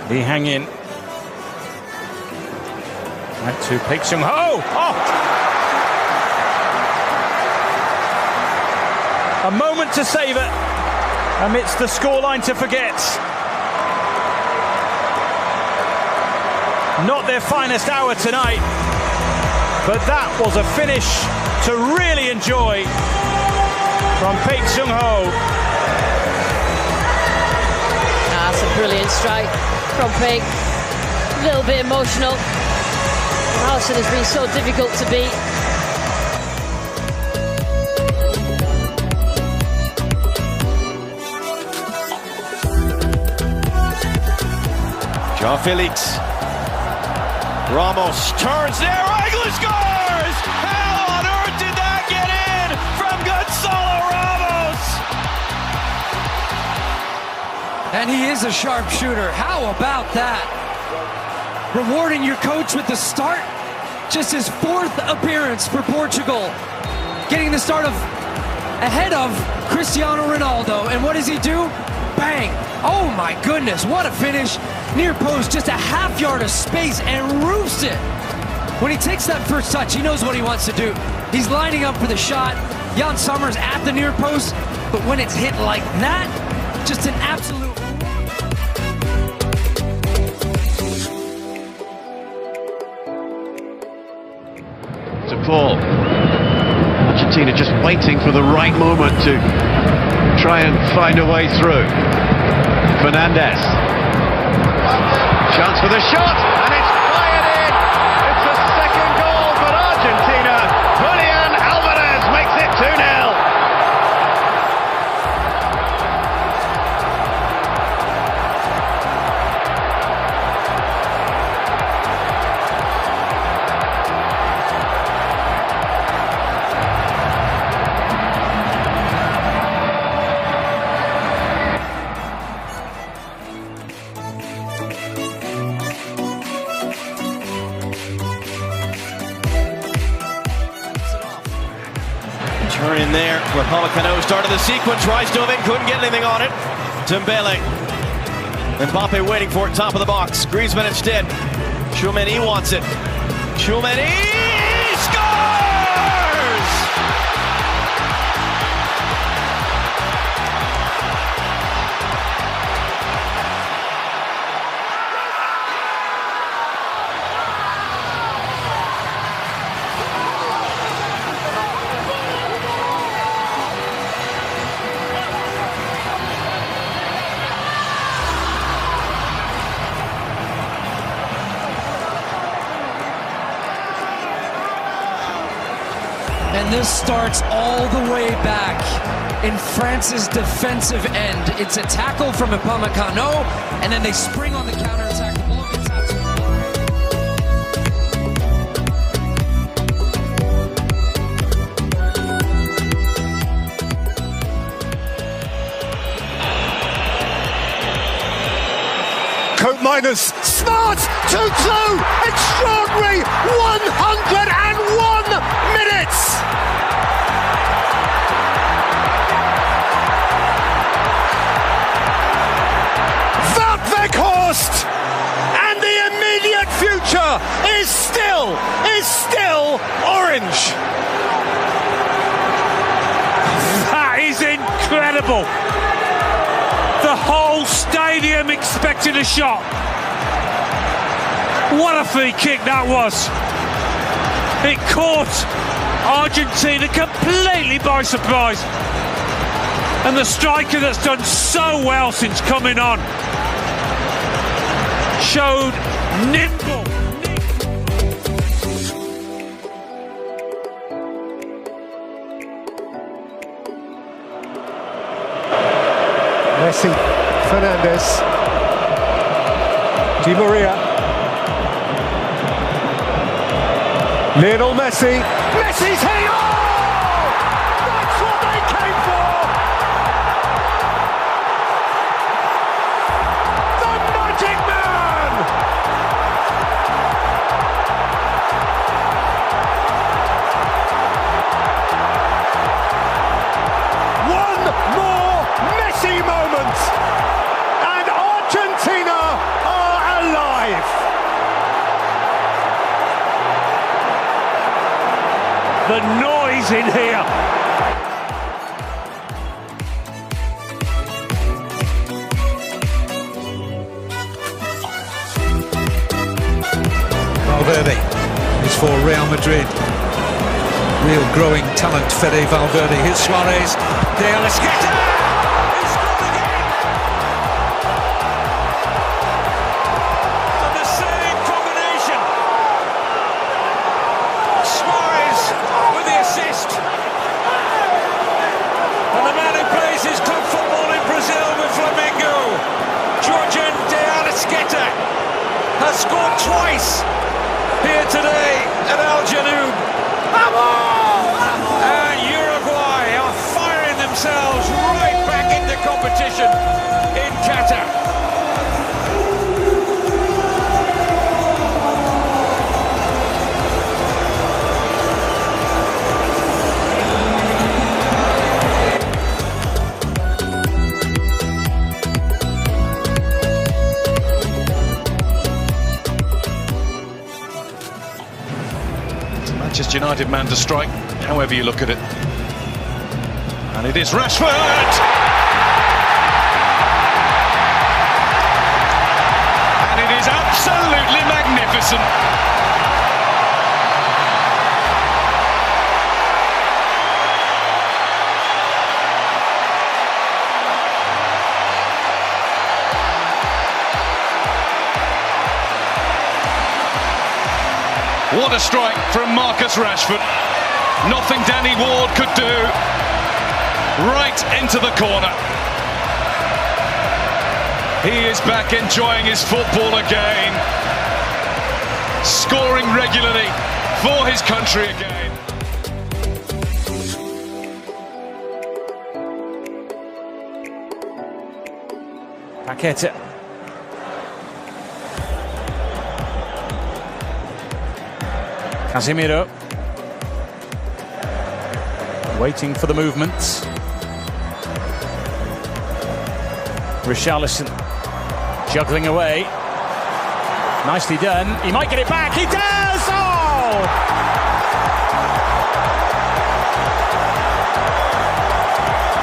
He hang in. Back to Park Seung-ho. Oh! A moment to savour amidst the scoreline to forget. Not their finest hour tonight, but that was a finish to really enjoy from Park Seung-ho. That's a brilliant strike from Park. A little bit emotional. Allison has been so difficult to beat. João Felix. Ramos turns there, Eigler scores! How on earth did that get in from Gonzalo Ramos? And he is a sharpshooter. How about that? Rewarding your coach with the start. Just his fourth appearance for Portugal. Getting the start ahead of Cristiano Ronaldo. And what does he do? Bang! Oh my goodness, what a finish. Near post, just a half yard of space and roofs it. When he takes that first touch, he knows what he wants to do. He's lining up for the shot. Jan Sommer's at the near post, but when it's hit like that, just an absolute... To Paul. Argentina just waiting for the right moment to try and find a way through. Fernandez. Chance for the shot, and it's fired in. It's the second goal for Argentina. Julian Alvarez makes it 2-0. Turn in there, where Upamecano started the sequence. Rice dove in, couldn't get anything on it. Dembele. Mbappe waiting for it, top of the box. Griezmann instead. Tchouaméni wants it. Tchouaméni scores! And this starts all the way back in France's defensive end. It's a tackle from Upamecano, and then they spring on the counterattack. The ball gets out. Coat Miners, smart, 2-2, extraordinary, 101 minutes. Weghorst, and the immediate future is still orange. That is incredible. The whole stadium expected a shot. What a free kick that was. It caught Argentina completely by surprise. And the striker that's done so well since coming on showed nimble. Messi, Fernandez, Di Maria, Lionel Messi, Messi's hitting, oh! That's what they came for! The Magic Man! the noise in here. Valverde is for Real Madrid. Real growing talent, Fede Valverde. Here's Suarez. De La Esqueta! He scored again! And the same combination. Suarez with the assist. And the man who plays his club football in Brazil with Flamengo, Georgian De La Esqueta, has scored twice here today at Al Janoub. And Uruguay are firing themselves right back into competition in Qatar. Manchester United man to strike, however you look at it. And it is Rashford! And it is absolutely magnificent. What a strike from Marcus Rashford. Nothing Danny Ward could do. Right into the corner. He is back enjoying his football again. Scoring regularly for his country again. Paqueta. Casemiro, waiting for the movements. Richarlison juggling away. Nicely done. He might get it back. He does! Oh!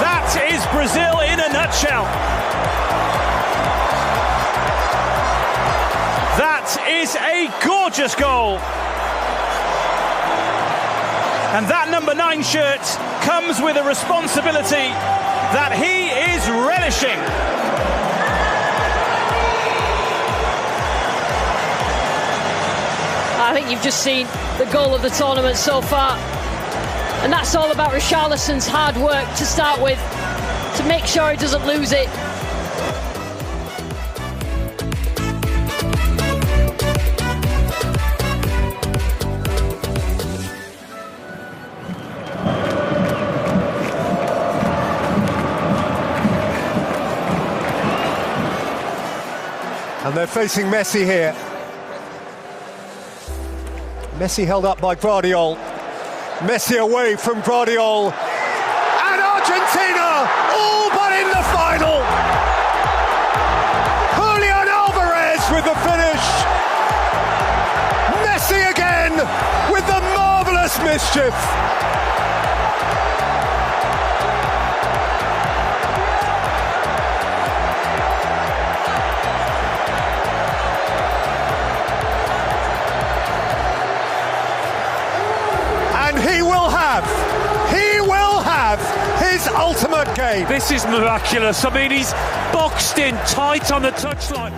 That is Brazil in a nutshell. That is a gorgeous goal. And that number 9 shirt comes with a responsibility that he is relishing. I think you've just seen the goal of the tournament so far. And that's all about Richarlison's hard work to start with, to make sure he doesn't lose it. And they're facing Messi here. Messi held up by Guardiola. Messi away from Guardiola. And Argentina all but in the final. Julian Alvarez with the finish. Messi again with the marvellous mischief. His ultimate game. This is miraculous. I mean, he's boxed in tight on the touchline.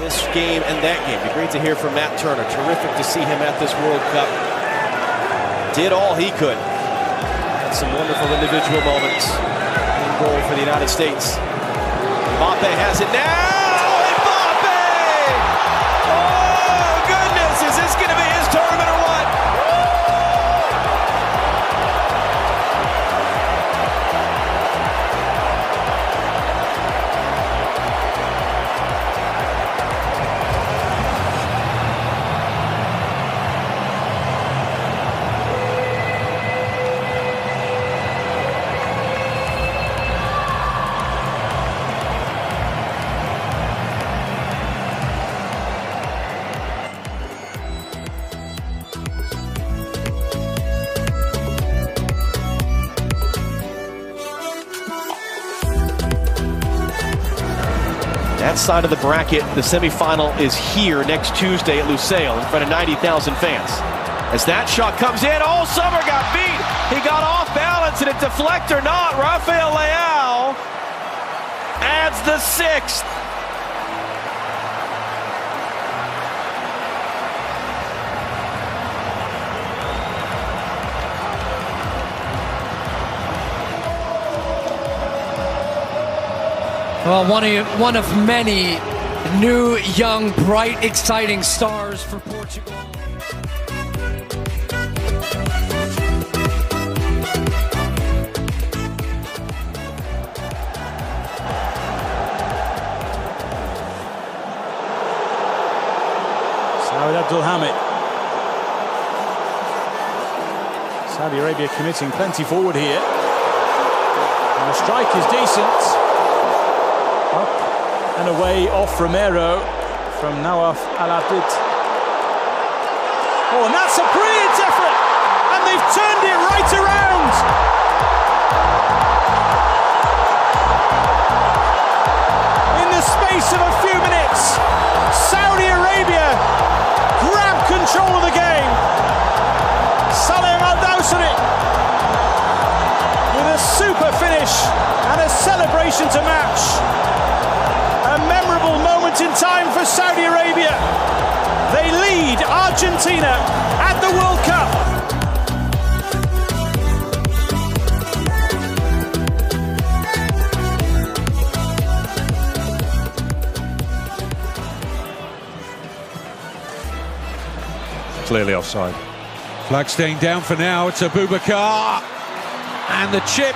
This game and that game. It'd be great to hear from Matt Turner. Terrific to see him at this World Cup. Did all he could. Had some wonderful individual moments. In goal for the United States. Mbappe has it now. Is this going to be his tournament or what? That side of the bracket, the semifinal is here next Tuesday at Lusail in front of 90,000 fans. As that shot comes in, Summer got beat. He got off balance and it deflect or not. Rafael Leao adds the 6th. Well, one of many new, young, bright, exciting stars for Portugal. Saud Abdulhamid. Saudi Arabia committing plenty forward here. And the strike is decent. Up and away off Romero from Nawaf Al-Abid. Oh, and that's a brilliant effort! And they've turned it right around! In the space of a few minutes, Saudi Arabia grab control of the game. Salem Al-Dawsari with a super finish and a celebration to match. A memorable moment in time for Saudi Arabia. They lead Argentina at the World Cup. Clearly offside. Flag staying down for now. It's Abubakar. And the chip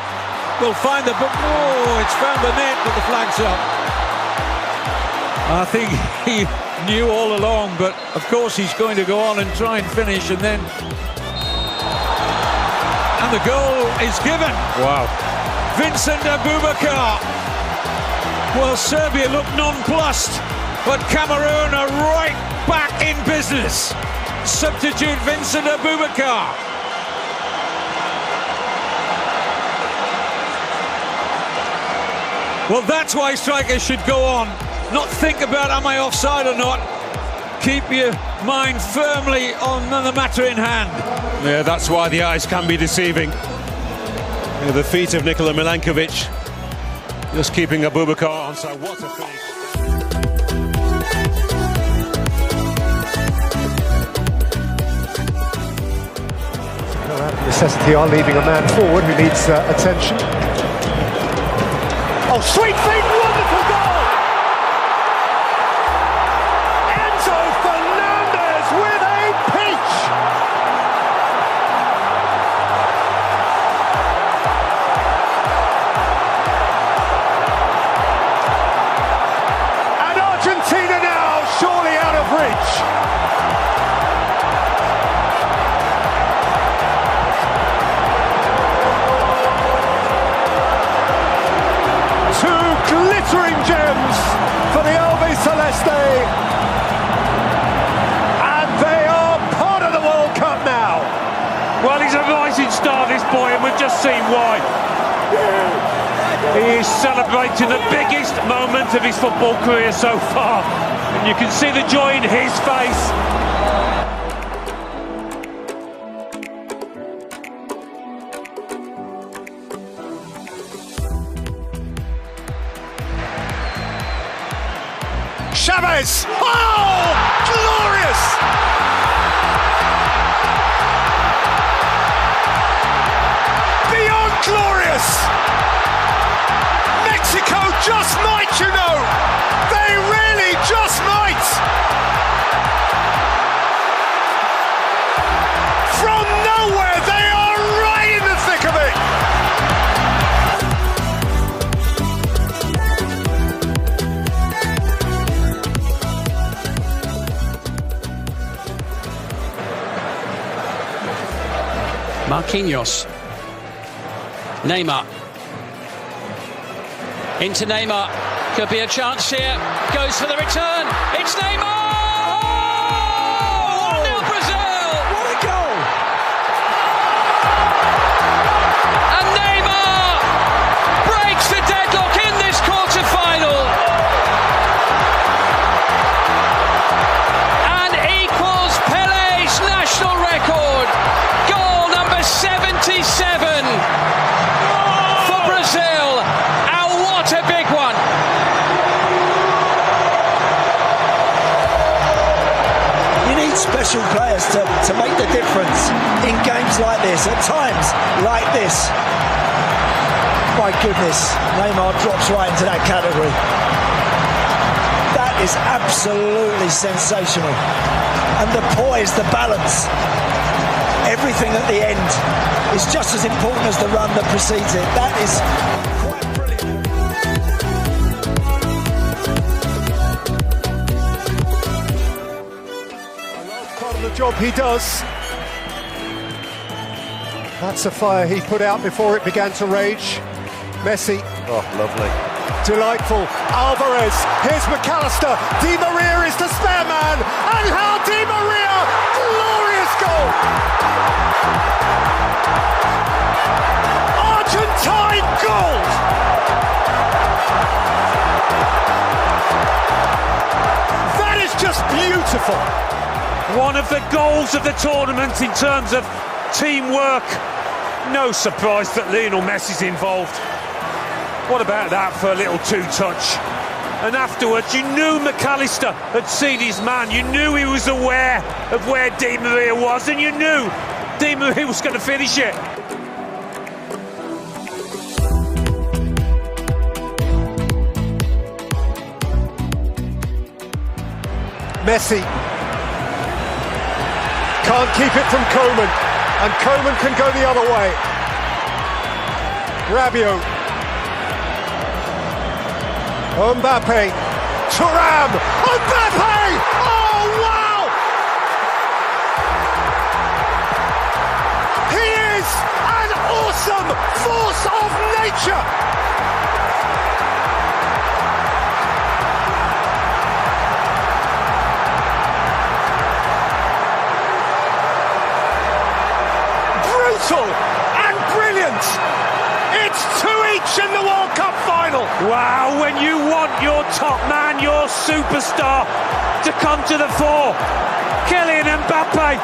will find the... Oh, it's found the net, but the flag's up. I think he knew all along, but of course he's going to go on and try and finish, and then... And the goal is given. Wow. Vincent Abubakar. Well, Serbia look nonplussed, but Cameroon are right back in business. Substitute Vincent Abubakar. Well, that's why strikers should go on. Not think about am I offside or not. Keep your mind firmly on the matter in hand. Yeah, that's why the eyes can be deceiving. The feet of Nikola Milankovic just keeping Abubakar onside. What a finish. Necessity are leaving a man forward who needs attention. Oh, sweet feet, wonderful goal! Enzo Fernandez with a peach! And Argentina now surely out of reach. Glittering gems for the Albi Celeste, and they are part of the World Cup now. Well, he's a rising star, this boy, and we've just seen why. He is celebrating the biggest moment of his football career so far, and you can see the joy in his face. Chavez! Oh, glorious! Beyond glorious! Mexico just might, you know! They really just might! From nowhere, they are right in the thick of it! Marquinhos. Neymar. Into Neymar. Could be a chance here. Goes for the return. It's Neymar! Oh! 1-0 Brazil! What a goal! And Neymar breaks the deadlock in this quarter-final. need special players to make the difference in games like this, at times like this. My goodness, Neymar drops right into that category. That is absolutely sensational. And the poise, the balance, everything at the end is just as important as the run that precedes it. That is quite brilliant. Part of the job he does. That's a fire he put out before it began to rage. Messi. Oh, lovely. Delightful. Alvarez. Here's McAllister. Di Maria is the spare man. And how Di Maria! Glorious goal! Argentine gold! That is just beautiful. One of the goals of the tournament in terms of teamwork. No surprise that Lionel Messi's involved. What about that for a little two-touch? And afterwards, you knew McAllister had seen his man. You knew he was aware of where Di Maria was, and you knew Di Maria was going to finish it. Messi can't keep it from Koeman, and Koeman can go the other way. Rabiot. Mbappe, Thuram, Mbappe! Oh, wow! He is an awesome force of nature! Brutal and brilliant! It's 2 each in the World Cup final. Wow, when you want your top man, your superstar, to come to the fore, Kylian Mbappe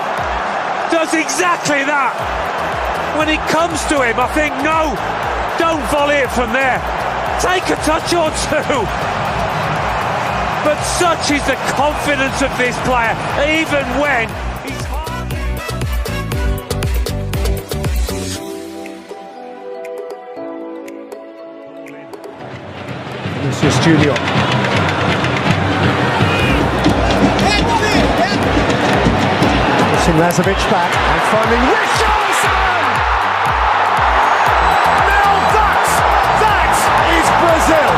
does exactly that. When it comes to him, I think, no, don't volley it from there. Take a touch or two. But such is the confidence of this player, even when he's... Vinicius Junior. Missing Lazovic back and finding Richarlison! Now that is Brazil!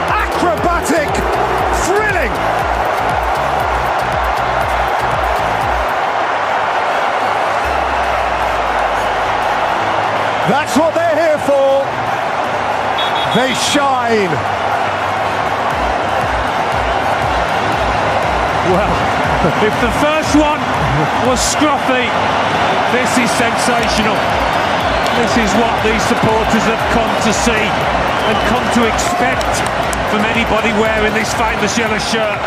Acrobatic! Thrilling! That's what they're here for. They shine. Well, if the first one was scruffy, this is sensational. This is what these supporters have come to see and come to expect from anybody wearing this famous yellow shirt.